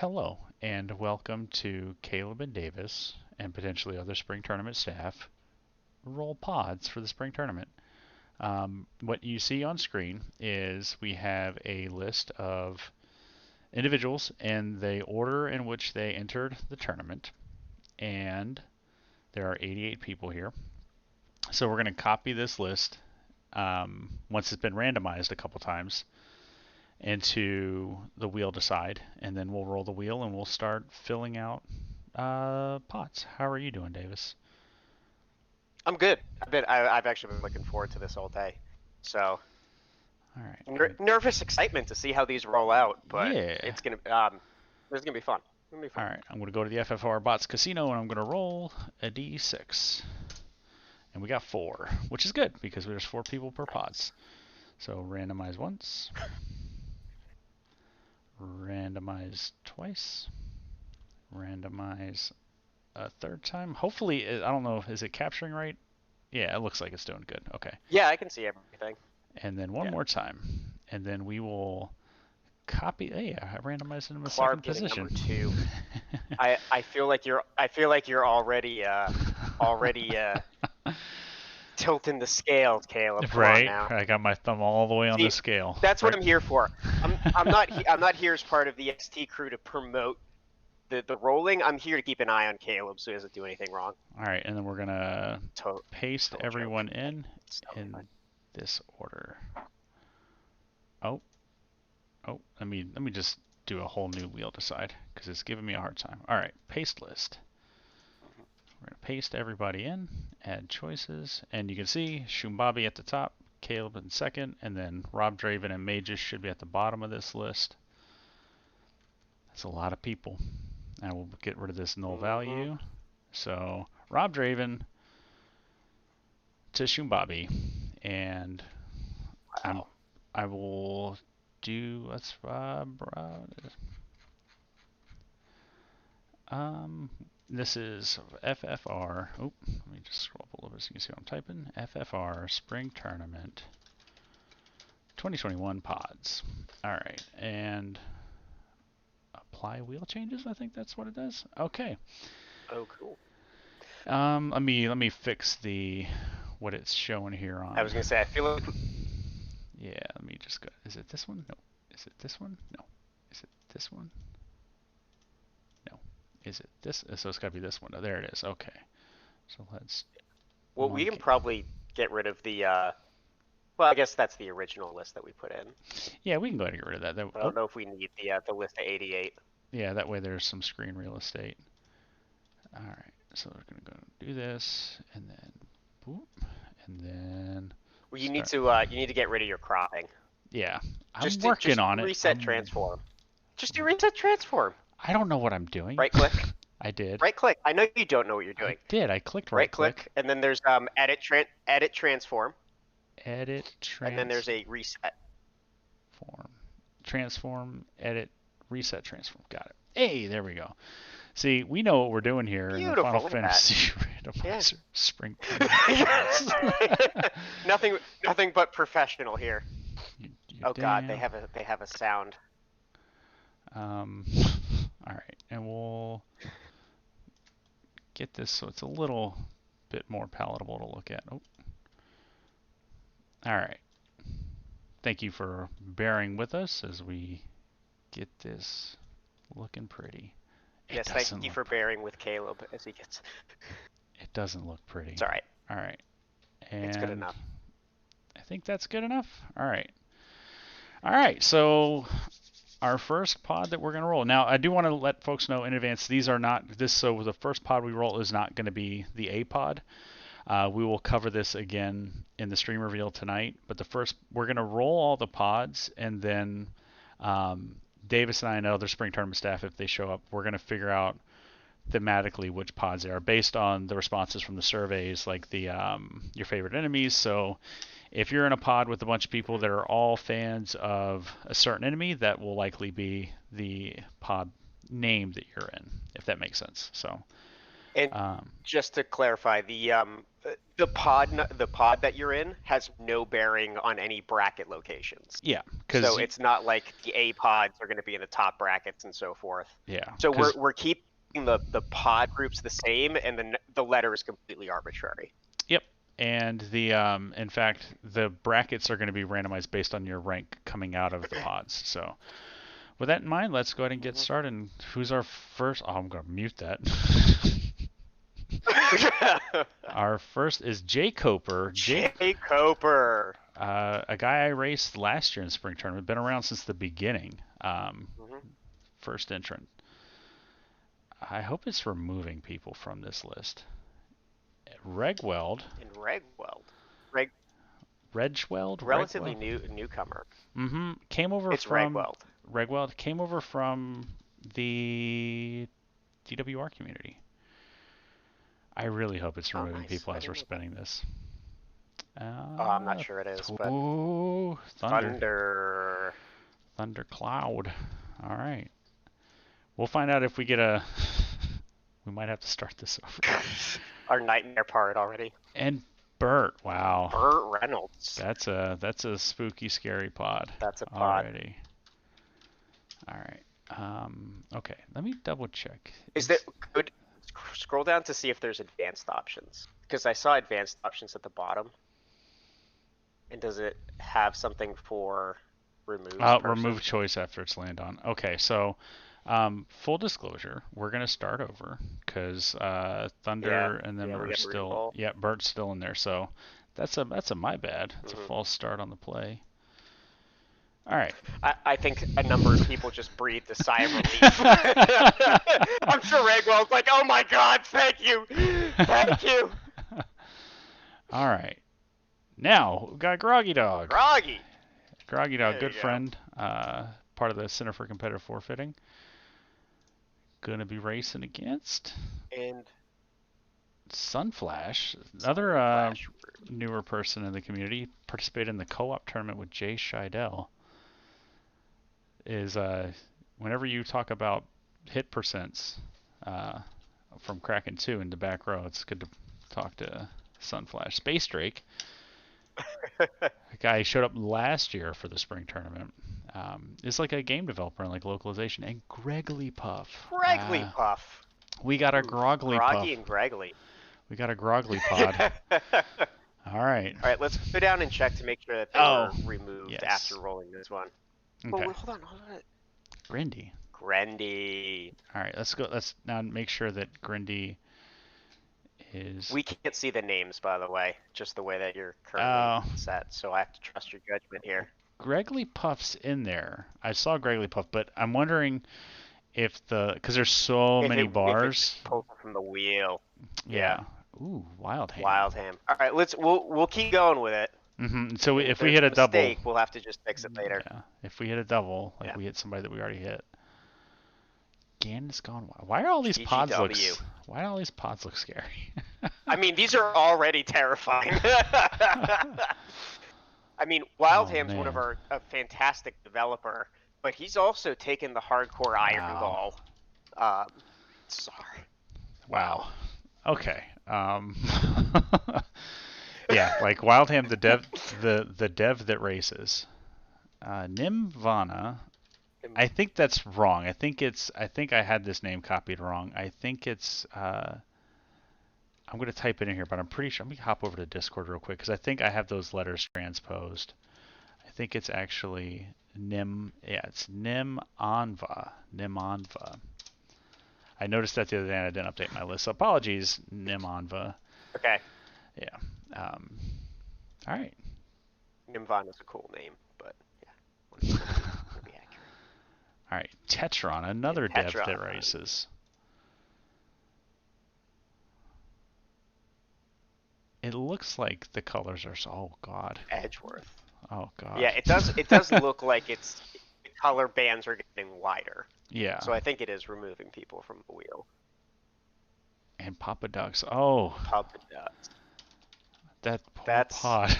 Hello, and welcome to Caleb and Davis, and potentially other spring tournament staff, roll pods for the spring tournament. What you see on screen is we have a list of individuals and the order in which they entered the tournament, and there are 88 people here. So we're going to copy this list once it's been randomized a couple times into the wheel decide, and then we'll roll the wheel and we'll start filling out pots. How are you doing, Davis? I'm good. I've actually been looking forward to this all day. So All right. nervous excitement to see how these roll out, but Yeah. it's gonna this is gonna be fun. It's gonna be All fun. right. I'm going to go to the FFR Bots Casino and I'm going to roll a d6. And we got 4, which is good because there's 4 people per pods. So randomize once, randomize twice, randomize a third time. Hopefully, I don't know, is it capturing right? Yeah, it looks like it's doing good. Okay. Yeah, I can see everything. And then one more time. And then we will copy. Hey, I randomized him in Clark second getting position. number 2. I feel like you're already tilting the scales, Caleb. Come right. on now. I got my thumb all the way on See, the scale. That's right. what I'm here for. I'm not here as part of the XT crew to promote the rolling. I'm here to keep an eye on Caleb so he doesn't do anything wrong. All right, and then we're gonna paste everyone in this order. Oh, let me just do a whole new wheel decide because it's giving me a hard time. All right, paste list. We're gonna paste everybody in, add choices, and you can see Shumbabi at the top, Caleb in second, and then Rob Draven and Mages should be at the bottom of this list. That's a lot of people. And we'll get rid of this null value. So Rob Draven to Shumbabi, and wow. I will do let's this is FFR. Oh, let me just scroll up a little bit so you can see what I'm typing. FFR Spring Tournament 2021 pods. All right, and apply wheel changes. I think that's what it does. Okay. Oh, cool. Let me fix what it's showing here on. I was gonna say I feel like. Yeah, let me just go. Is it this one? No. Is it this one? No. Is it this one? No. Is it this? So it's got to be this one. Oh, there it is. Okay. So let's. Well, we can probably get rid of the. Well, I guess that's the original list that we put in. Yeah, we can go ahead and get rid of that. I don't know if we need the list of 88. Yeah, that way there's some screen real estate. All right, so we're gonna go do this, and then, boop, and then. Well, you need to get rid of your cropping. Yeah, I'm working on it. Reset transform. Just do reset transform. I don't know what I'm doing. Right click. I did. Right click. I know you don't know what you're doing. I did. I clicked right click. And then there's edit transform. Edit transform. And then there's a reset. Transform, edit, reset, transform. Got it. Hey, there we go. See, we know what we're doing here in the Final Fantasy Randomizer Spring. Nothing but professional here. Oh God, they have a sound. All right, and we'll get this so it's a little bit more palatable to look at. Oh. All right. Thank you for bearing with us as we get this looking pretty. Yes, thank you for bearing with Caleb as he gets. It doesn't look pretty. It's all right. All right. And it's good enough. I think that's good enough. All right. All right. So our first pod that we're going to roll. Now, I do want to let folks know in advance, these are not this. So the first pod we roll is not going to be the A pod. We will cover this again in the stream reveal tonight. But we're going to roll all the pods, and then Davis and I and other spring tournament staff, if they show up, we're going to figure out thematically which pods they are based on the responses from the surveys, like the your favorite enemies. So if you're in a pod with a bunch of people that are all fans of a certain enemy, that will likely be the pod name that you're in, if that makes sense. So And Um, just to clarify, the pod that you're in has no bearing on any bracket locations. yeah, So because it's not like the A pods are going to be in the top brackets and so forth. yeah, So because we're keeping the pod groups the same, and then the letter is completely arbitrary. yep, and the in fact the brackets are going to be randomized based on your rank coming out of the pods. So with that in mind, let's go ahead and get started. And who's our first? Oh, I'm going to mute that. Our first is Jay Coper. Jay Coper. A guy I raced last year in the spring tournament. Been around since the beginning. First entrant. I hope it's removing people from this list. Regweld. And Regweld. Regweld? Relatively newcomer. Came over it's from Regweld. Regweld came over from the DWR community. I really hope it's removing people as we're spinning this. I'm not sure it is, but Thunder Cloud. All right. We'll find out if we get a. We might have to start this over. Our nightmare part already. And Burt. Wow. Burt Reynolds. That's a spooky, scary pod. That's a pod already. All right. Okay. Let me double check. Is there good? Scroll down to see if there's advanced options, because I saw advanced options at the bottom. And does it have something for remove? Remove choice after it's land on. Okay, so full disclosure, we're gonna start over because Thunder and then we're still Bert's still in there. So that's a my bad. It's a false start on the play. All right. I think a number of people just breathed a sigh of relief. I'm sure Regwell's like, oh my God, thank you. Thank you. All right. Now, we've got Groggy Dog. Groggy Dog, good friend. Part of the Center for Competitive Forfeiting. Gonna be racing against. And Sunflash, another newer person in the community, participated in the co-op tournament with Jay Scheidel. Is whenever you talk about hit percents from Kraken 2 in the back row, it's good to talk to Sunflash. Space Drake, a guy who showed up last year for the spring tournament, is like a game developer and like localization. And GregglyPuff. We got a GregglyPuff. Groggy and Greggly. We got a Groggly pod. All right. All right, let's go down and check to make sure that they were removed after rolling this one. Okay. Oh, wait, hold on. Grendy. All right, let's go. Let's now make sure that Grindy is. We can't see the names, by the way, just the way that you're currently set. So I have to trust your judgment here. GregglyPuff's in there. I saw GregglyPuff, but I'm wondering if because there's so many bars. If it's pulled from the wheel. Yeah. Ooh, Wild Ham. All right, we'll keep going with it. So if we hit a double, we'll have to just fix it later. Yeah. If we hit a double, like we hit somebody that we already hit. Ganon's gone. Why are all these pods look? Why do all these pods look scary? I mean, these are already terrifying. I mean, Wildham's one of a fantastic developer, but he's also taken the hardcore Iron Ball. Sorry. Wow. Okay. Yeah, like Wildham, the dev that races. Nimvana. I think that's wrong. I think I had this name copied wrong. I think it's I'm gonna type it in here, but I'm pretty sure. Let me hop over to Discord real quick because I think I have those letters transposed. I think it's actually Nim. Yeah, it's Nimanva. Nimanva. I noticed that the other day and I didn't update my list. So apologies, Nimanva. Okay. Yeah. All right. Nimvan is a cool name, but yeah. Be accurate. All right. Tetron, another dev that races. It looks like the colors are oh god. Edgeworth. Oh god. Yeah, it does. It does look like the color bands are getting wider. Yeah. So I think it is removing people from the wheel. And Papa Ducks. Oh. Papa Ducks. That poor pod.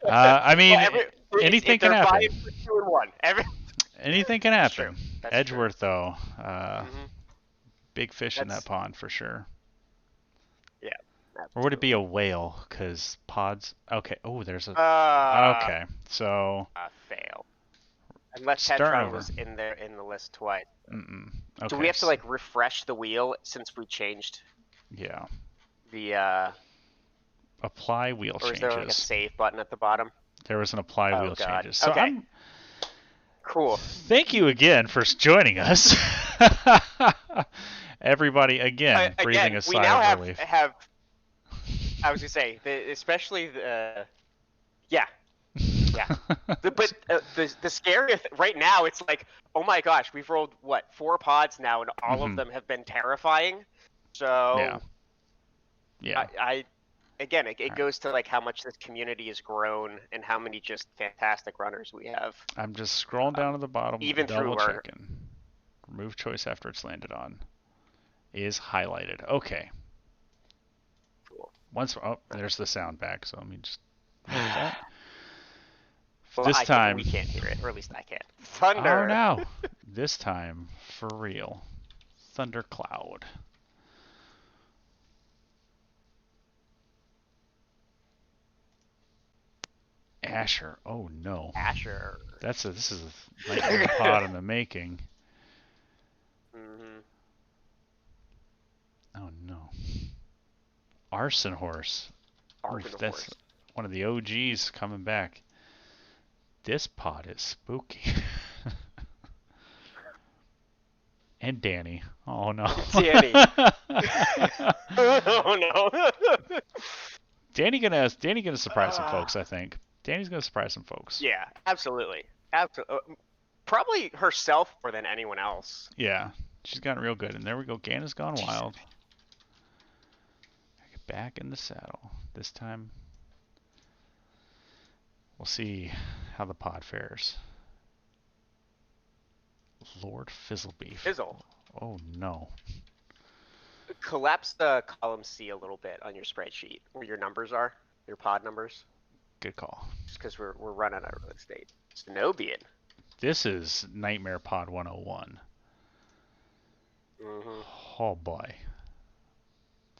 I mean, anything can happen. Anything can happen. Edgeworth, though. Big fish in that pond for sure. Yeah. Or would it be a whale? Because pods. Okay. Oh, there's a. Okay. So. Fail. Unless Starting Tetron over. was in there in the list twice. Okay. Do we have to like refresh the wheel since we changed? Yeah. The apply wheel or changes. Is there like a save button at the bottom? There was an apply wheel changes. So okay. Cool. Thank you again for joining us. Everybody, again, breathing a sigh of relief. I was gonna say, especially the, yeah. But the scariest right now, it's like, oh my gosh, we've rolled what 4 pods now, and all of them have been terrifying. So yeah. Again, it goes to like how much this community has grown and how many just fantastic runners we have. I'm just scrolling down to the bottom, even double checking. Remove choice after it's landed on is highlighted. Okay. Cool. There's the sound back, so let me just move that. Well, this time we can't hear it, or at least I can't. Thunder. Oh no! This time for real. Thundercloud. Asher. Oh no. Asher. This is a nightmare pod in the making. Oh no. Arson Horse. That's one of the OGs coming back. This pod is spooky. And Danny. Oh no. Danny. Oh no. Danny gonna surprise some folks, I think. Danny's gonna surprise some folks. Yeah, absolutely. Probably herself more than anyone else. Yeah, she's gotten real good. And there we go. Ganna's gone wild. Back in the saddle. This time, we'll see how the pod fares. Lord Fizzlebeef. Fizzle. Oh no. Collapse the column C a little bit on your spreadsheet where your numbers are, your pod numbers. Good call. Just because we're running out of state. Zenobian. This is Nightmare Pod 101. Oh boy.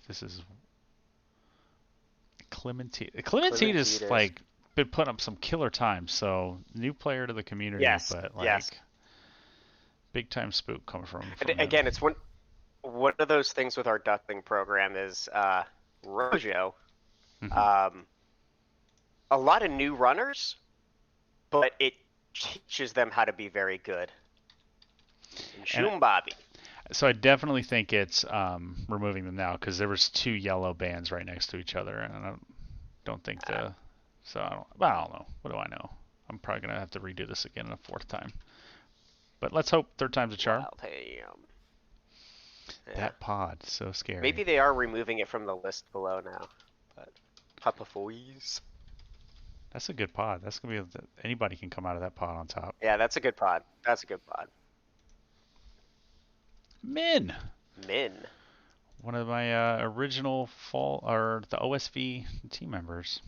This is Clementine. Clementine is like been putting up some killer times. So new player to the community, but like big time spook coming from again, it's one of those things with our duckling program is Rojo. A lot of new runners, but it teaches them how to be very good. And Bobby. So I definitely think it's removing them now because there was 2 yellow bands right next to each other, and I don't think I don't know. What do I know? I'm probably gonna have to redo this again a 4th time. But let's hope 3rd time's a charm. Well, hey, that pod, so scary. Maybe they are removing it from the list below now. But Papa Foys. That's a good pod. That's gonna be anybody can come out of that pod on top. Yeah, that's a good pod. That's a good pod. Min. One of my original the OSV team members.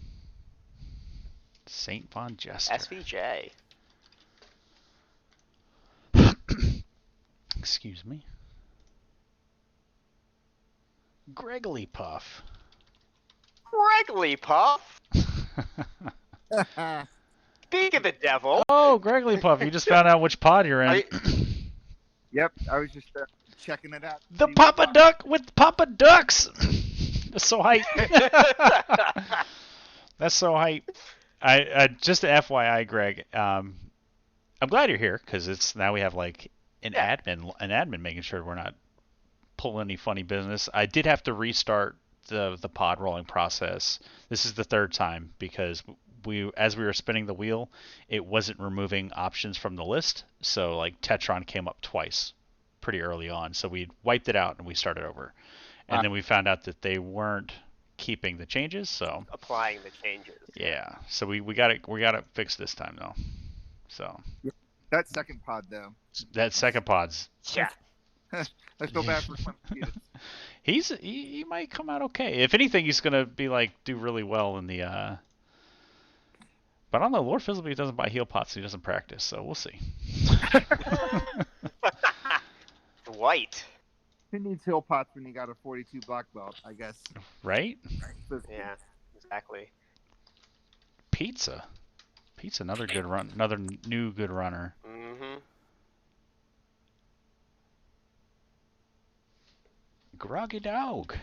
Saint Von Jester. SVJ. Excuse me. GregglyPuff. GregglyPuff. Speak of the devil. Oh, GregglyPuff, you just found out which pod you're in. Yep, I was just checking it out. The Papa Duck with Papa Ducks. That's so hype. That's so hype. I just a FYI, Greg. I'm glad you're here because it's now we have like an admin making sure we're not pulling any funny business. I did have to restart the pod rolling process. This is the 3rd time because as we were spinning the wheel, it wasn't removing options from the list. So like Tetron came up twice pretty early on. So we wiped it out and we started over. And then we found out that they weren't keeping the changes, so applying the changes. Yeah. So we got it fixed this time though. So that second pod though. That second pod's I feel bad for Clementine. He might come out okay. If anything, he's gonna be like do really well in the But I don't know, Lord Fizzlebeef doesn't buy heal pots, so he doesn't practice, so we'll see. Dwight. Who needs hill pots when you got a 42 black belt? I guess. Right? Yeah, exactly. Pizza. Pizza, another good run, another new good runner. Mm-hmm. Groggy Dog.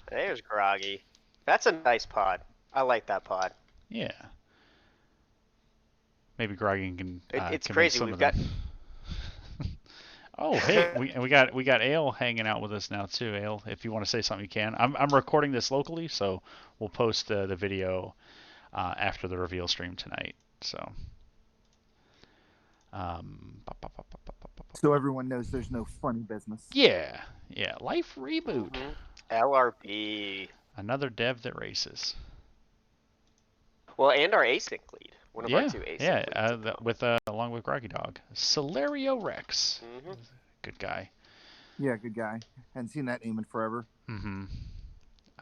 There's Groggy. That's a nice pod. I like that pod. Yeah. Maybe Groggy can It's convince crazy. some We've of got. them. Oh, hey, we got Ale hanging out with us now too. Ale, if you want to say something, you can. I'm recording this locally, so we'll post the video after the reveal stream tonight. So. So everyone knows there's no funny business. Yeah, Life Reboot. Mm-hmm. LRB. Another dev that races. Well, and our async lead. One of our Yeah, two async leads. with along with Groggy Dog. Celerio Rex. Mm-hmm. Good guy. Yeah, good guy. Hadn't seen that name in forever. Mm-hmm.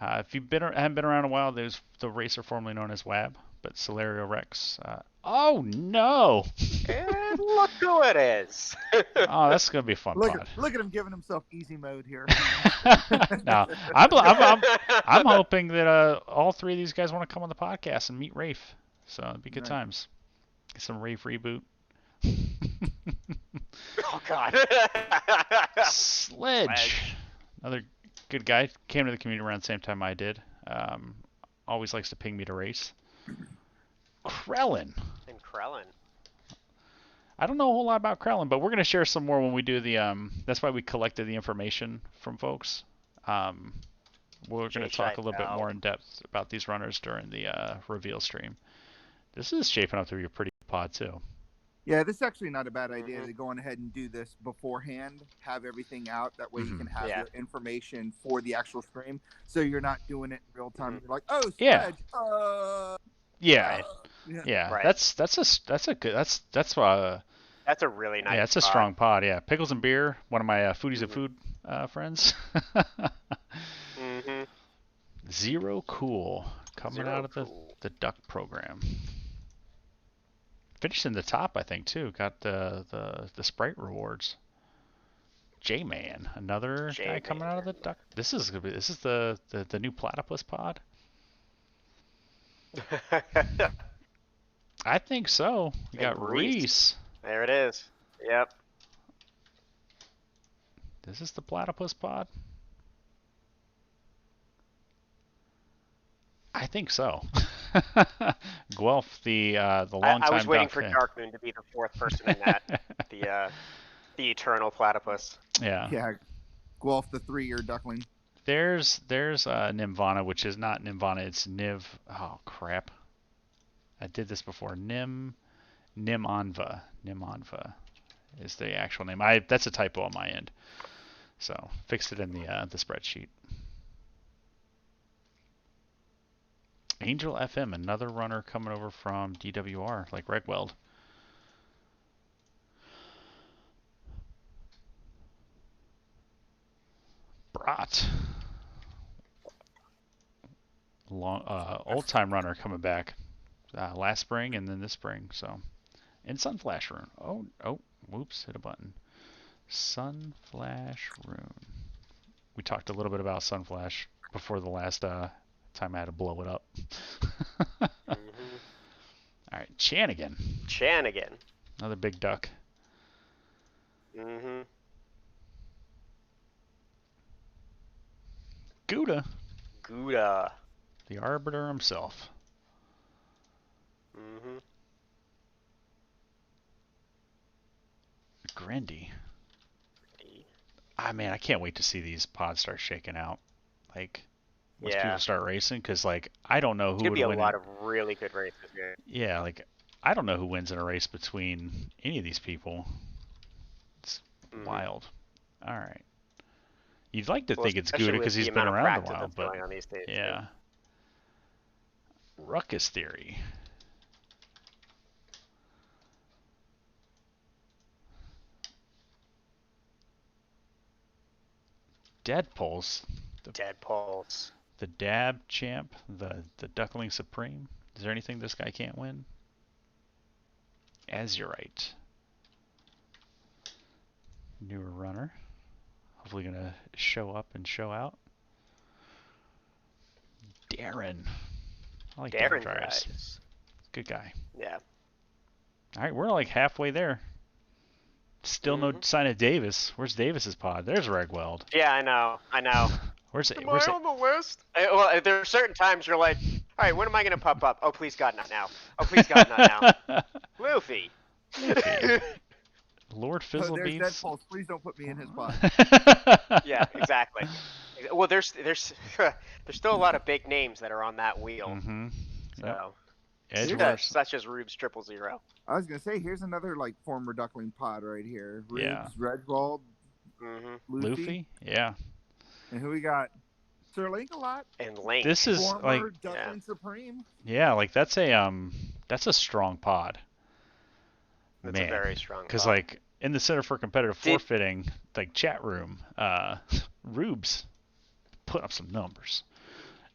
If you haven't been around a while, there's the racer formerly known as WAB, but Celerio Rex. Oh no! And look who it is. Oh, that's gonna be a fun pod. Look at him giving himself easy mode here. No, I'm hoping that all three of these guys want to come on the podcast and meet Rafe. So it'd be good times. Get some Rafe reboot. Oh God. Sledge. Another good guy. Came to the community around the same time I did. Always likes to ping me to race. Krellin. And Krellin. I don't know a whole lot about Krellin, but we're going to share some more when we do the. That's why we collected the information from folks. We're going to talk a little bit more in depth about these runners during the reveal stream. This is shaping up to be a pretty good pod too. Yeah, this is actually not a bad idea to go on ahead and do this beforehand, have everything out. That way you can have your information for the actual stream. So you're not doing it in real time. You're like, oh, Sledge, Yeah. Right. That's a good that's a really nice. Yeah, that's a strong pod. Yeah, Pickles and Beer, one of my foodies of food friends. Zero Cool coming out of the duck program. Finished in the top, I think too. Got the Sprite rewards. J-Man, another guy coming out of the duck. This is the new platypus pod. I think so. You got Reese. There it is. Yep. This is the platypus pod. I think so. Guelph, the long time. I was waiting duck, for Darkmoon to be the fourth person in that. The eternal platypus. Yeah. Yeah. Guelph, the 3-year duckling. There's Nimvana, which is not Nimvana, it's Niv. Oh crap! I did this before. Nimanva is the actual name. That's a typo on my end, so fixed it in the spreadsheet. Angel FM, another runner coming over from DWR, like Regweld. Brat. Old time runner coming back last spring and then this spring. So, and Sunflash Rune. Oh, whoops, hit a button. Sunflash Rune. We talked a little bit about Sunflash before the last time I had to blow it up. All right, Chanigan. Another big duck. Gouda. The Arbiter himself. Grindy. Man, I can't wait to see these pods start shaking out. Like, once people start racing, because, like, I don't know who would win. There's going to be a lot of really good races here. Yeah, like, I don't know who wins in a race between any of these people. It's wild. All right. You'd like to think it's Gouda because he's been around a while, but yeah. Ruckus Theory. Deadpulse. The Dab Champ. The Duckling Supreme. Is there anything this guy can't win? Azurite. Newer runner. hopefully going to show up and show out. Darren. I like Darren Dryas. Good guy. Yeah. All right, we're like halfway there. Still no sign of Davis. Where's Davis's pod? There's Regweld. Yeah, I know. Where's it? Am I on the list? Well, there are certain times you're like, all right, when am I going to pop up? Oh, please God, not now. Oh, please God, not now. Luffy. Lord Fizzlebeans. There's Deadpulse. Please don't put me in his pod. Yeah, exactly. Well, there's still a lot of big names that are on that wheel. Mm-hmm. So, such as Rubes 000. I was gonna say, here's another like former Duckling pod right here. Rubes, yeah. Redwald, Luffy. Yeah. And who we got? Sir Link a lot. And Link. This is former like Duckling Supreme. Yeah, like that's a strong pod. That's a very strong pod. Because like in the Center for Competitive Forfeiting, like chat room, Rubes put up some numbers.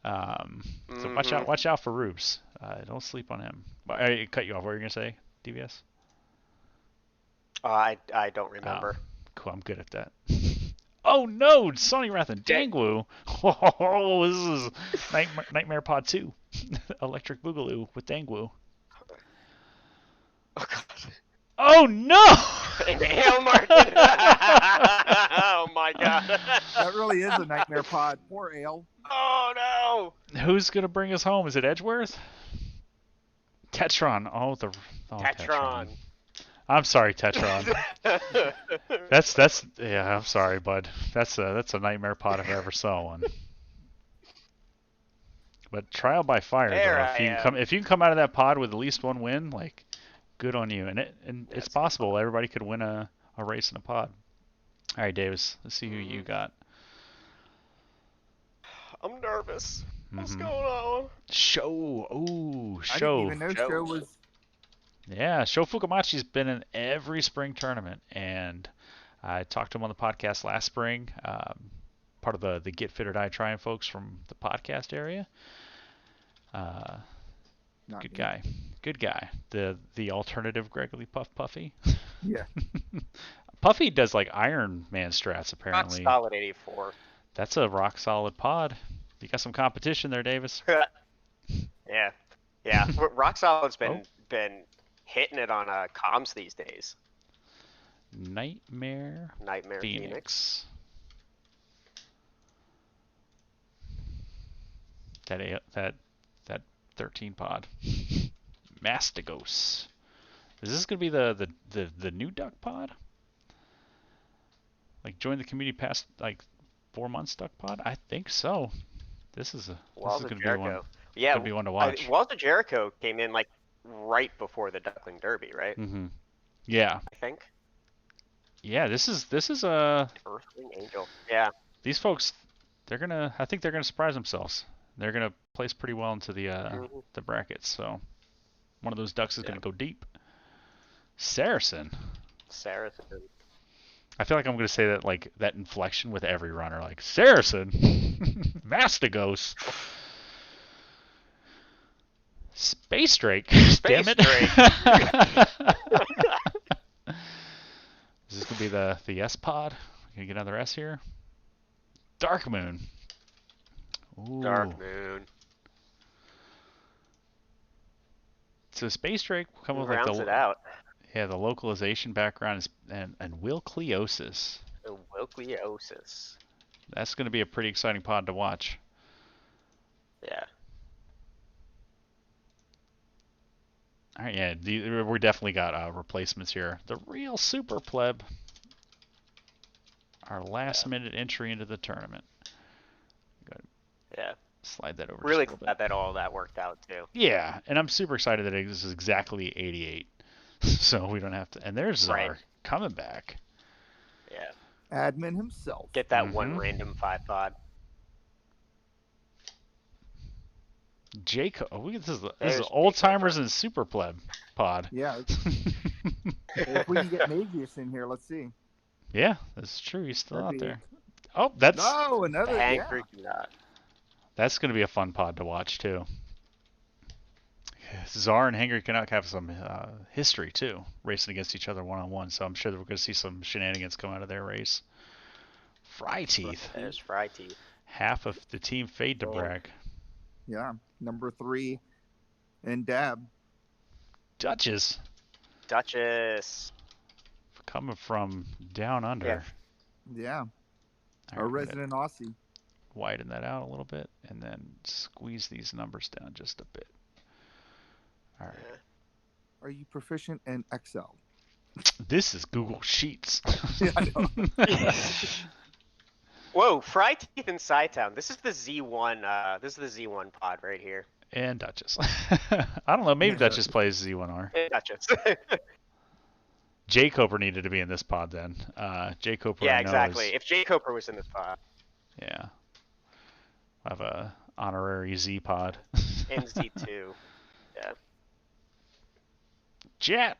So watch out for Rubes. Don't sleep on him. I cut you off. What were you gonna say, DVS? I don't remember. Cool, I'm good at that. Oh no, Sonny Wrath and Dangwoo. Oh, this is Nightmare Pod 2. Electric Boogaloo with Dangwoo. Oh god. Oh no! Hail Martin! Oh my god. That really is a Nightmare Pod. Poor Ale. Oh no! Who's gonna bring us home? Is it Edgeworth? Tetron. Tetron. I'm sorry, Tetron. that's yeah. I'm sorry, bud. That's a Nightmare Pod if I ever saw one. But trial by fire, though. If you can come out of that pod with at least one win, like, good on you. And it's possible everybody could win a race in a pod. All right, Davis. Let's see who you got. I'm nervous. What's going on? Sho. Ooh, I Sho. didn't even know Sho was. Yeah, Sho Fukamachi's been in every spring tournament, and I talked to him on the podcast last spring. Part of the Get Fit or Die Trying folks from the podcast area. Good guy. Good guy. The alternative GregglyPuff Puffy. Yeah. Puffy does like Iron Man strats apparently. Rock solid 84. That's a rock solid pod. You got some competition there, Davis. Yeah. Rock solid's been hitting it on comms these days. Nightmare Phoenix. That 13 pod. Mastigos. Is this gonna be the new duck pod? Like join the community past like 4 months duck pod? I think so. This is gonna be one. Yeah, gonna be one to watch. Walls of Jericho came in like right before the Duckling Derby, right? Mm-hmm. Yeah. I think. Yeah, this is a Earthling Angel. Yeah. These folks, I think they're gonna surprise themselves. They're gonna place pretty well into the brackets. So one of those ducks is gonna go deep. Saracen. I feel like I'm gonna say that like that inflection with every runner, like Saracen, Mastigos, Space Drake. Damn it! Is this gonna be the S pod? Can you get another S here? Dark Moon. Ooh. Dark Moon. So Space Drake will come with like rounds it out. Yeah, the localization background is and Wilcleosis. Wilcleosis. That's going to be a pretty exciting pod to watch. Yeah. All right, yeah, we definitely got replacements here. The real super pleb. Our last minute entry into the tournament. Good. Yeah. Slide that over. Really glad that all that worked out too. Yeah, and I'm super excited that this is exactly 88. So we don't have to. And there's Czar coming back. Yeah. Admin himself. Get that one random 5 pod. Jacob. Oh, this is old timers and super pleb pod. Yeah. If we can get Magius in here, let's see. Yeah, that's true. He's still out there. Oh, that's another That's going to be a fun pod to watch too. Czar and Hangry Canuck have some history too, racing against each other one-on-one. So I'm sure that we're going to see some shenanigans come out of their race. Fry Teeth. There's Fry Teeth. Half of the team fade to brag. Yeah, number 3 and Dab. Duchess. Coming from down under. Yeah. All A right, resident Aussie. Widen that out a little bit and then squeeze these numbers down just a bit. All right. Are you proficient in Excel? This is Google Sheets. Yeah, I know. Whoa, Fry Teeth and Sci-Town. This is the Z1. This is the Z1 pod right here. And Duchess. I don't know. Maybe Duchess plays Z1R. Duchess. J Coper needed to be in this pod then. J Coper. Yeah, exactly. If J Coper was in this pod. Yeah. I have a honorary Z pod. And Z2. Yeah. Chat.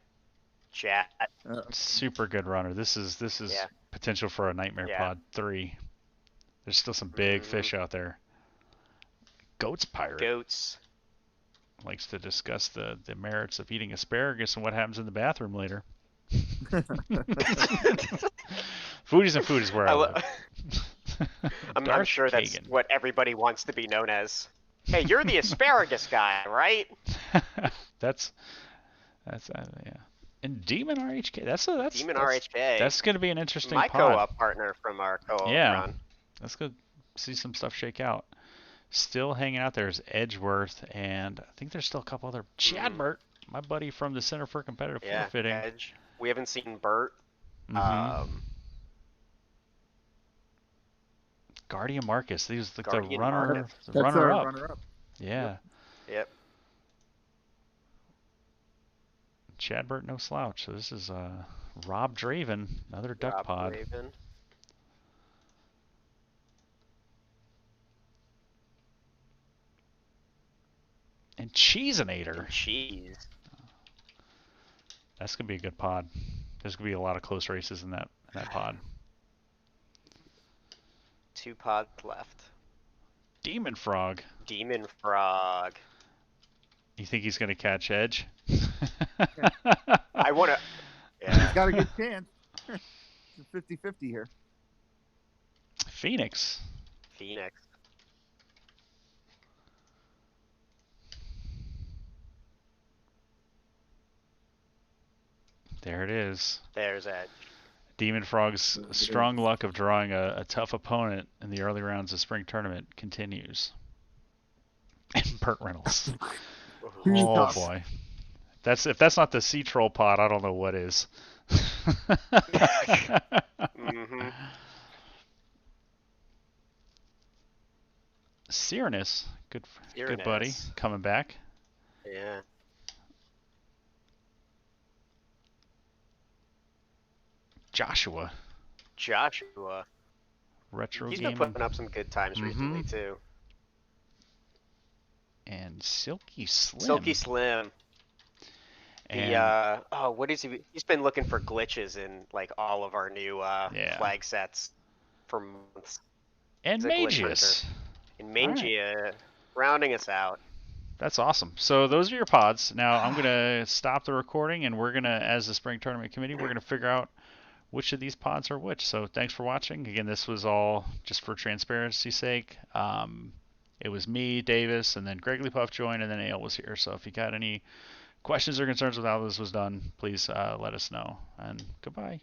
Super good runner. This is potential for a nightmare pod 3. There's still some big fish out there. Goats Pirate. Goats. Likes to discuss the merits of eating asparagus and what happens in the bathroom later. Foodies and food is where I live. I'm sure that's what everybody wants to be known as. Hey, you're the asparagus guy, right? That's yeah. And Demon RHK. That's Demon RHK. That's going to be an interesting My pod. co-op partner from our co-op run. Let's go see some stuff shake out. Still hanging out there is Edgeworth, and I think there's still a couple other. Chadbert, my buddy from the Center for Competitive Forfeiting. Edge. We haven't seen Bert. Guardian Marcus. He was the runner-up. runner-up. Yeah. Yep. Chadbert, no slouch. So this is Rob Draven, another duck pod. Draven. And Cheeseinator. Cheese. That's gonna be a good pod. There's gonna be a lot of close races in that pod. 2 pods left. Demon Frog. Demon Frog. You think he's gonna catch Edge? I wanna. Yeah. He's got a good chance. It's 50-50 here. Phoenix. There it is. There's Edge. Demon Frog's strong luck of drawing a tough opponent in the early rounds of Spring Tournament continues. And Burt Reynolds. Oh boy. If that's not the Sea Troll pod, I don't know what is. Cyranus, good buddy, coming back. Yeah. Joshua. Retro He's gaming. been putting up some good times recently too. And Silky Slim. And what is he? He's been looking for glitches in like all of our new flag sets for months. And Magius. And Magia, rounding us out. That's awesome. So those are your pods. Now I'm gonna stop the recording, and we're gonna, as the Spring Tournament Committee, we're gonna figure out which of these pods are which. So thanks for watching. Again, this was all just for transparency's sake. It was me, Davis, and then GregglyPuff joined, and then Ale was here. So if you got any questions or concerns with how this was done, please let us know. And goodbye.